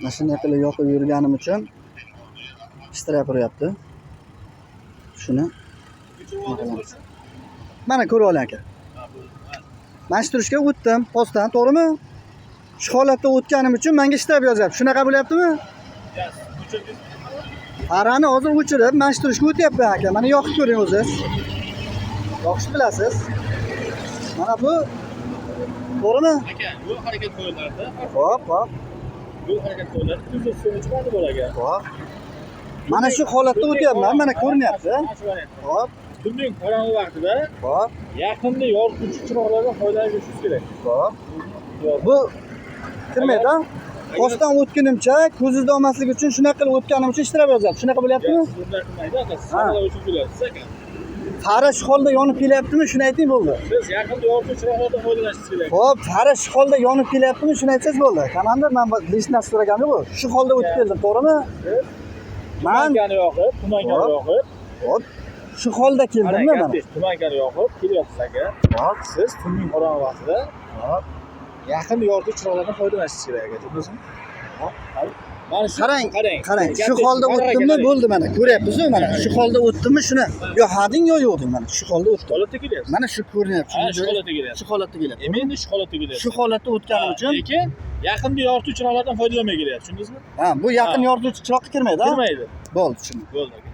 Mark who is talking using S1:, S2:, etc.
S1: Mashina qilib yoqib yurganim uchun istirab qo'yapti. Shuni mana ko'rib oling aka. Mashturishga o'tdim, postdan, to'g'rimi? Shu holatda o'tganim uchun menga istirab yozyapti. Shunaqa bo'lyaptimi? Farani hozir o'chirib, mashturishga o'tyapman aka. Mana yoqib ko'ring o'zingiz. Yoqishni bilasiz. Mana bu to'g'rimi?
S2: Aka, yo'l harakat qo'yiladi.
S1: Xo'p.
S2: Yo'l harakat qo'yiladi. Tuzuk suv chiqadi bo'laga.
S1: Xo'p. Mana shu holatda o'tyapman, mana ko'rinyapti. Xo'p.
S2: Kunning qorong'i vaqtida
S1: Xo'p.
S2: yaqinda yorituvchi chiroqlardan foydalanishingiz kerak.
S1: Xo'p. Bu kirmaydi. Postdan o'tgunimcha ko'zingizda olmasligi uchun shunaqa qilib o'tganim uchun istirab yozyapti. Shunaqa bo'lyaptimi?
S2: Siz bunday qilmaydi, aka. Siz qanday uchun bilasiz, aka.
S1: Fara shu holda yonib kelyaptimi? Shuni ayting bo'ldi.
S2: Siz yaqinda yorituvchi chiroqlardan foydalanishingiz kerak.
S1: Xo'p, fara shu holda yonib kelyaptimi? Shuni aytsangiz bo'ldi. Komandir, men listni so'raganim yo'q. Shu holda o'tib keldim, to'g'rimi?
S2: Tumankani yoqib,
S1: Xo'p. Shu holda keldimmi mana?
S2: Tumankani yoqib kelyapsiz, aka.
S1: Xo'p.
S2: Siz kunning qorong'i vaqtida
S1: Xo'p.
S2: yaqinda yorituvchi chiroqlardan foydalanishingiz kerak, aka. Tushundingizmi? Mana shu
S1: Qarang. Shu holda o'tdimmi? Bo'ldi mana. Ko'ryapsiz-ku mana. Shu holda o'tdimmi shuni? Yo hading yo yo'qding mana. Shu holda o'tdim.
S2: holatda kelyapsiz.
S1: Mana shu ko'rinyapti.
S2: Shu holatda kelyapsiz.
S1: Shu holatda kelyapti.
S2: Endi shu holatda kelyapsiz.
S1: Shu holatda o'tganim uchun
S2: lekin yaqinda yorituvchi chiroqlardan foydalanmay kelyapsiz. Tushundingizmi?
S1: bu yaqin yorituvchi chiroqqa kirmaydi, ha?
S2: Kirmaydi.
S1: Bo'ldi, tushundim.
S2: Bo'ldi, aka.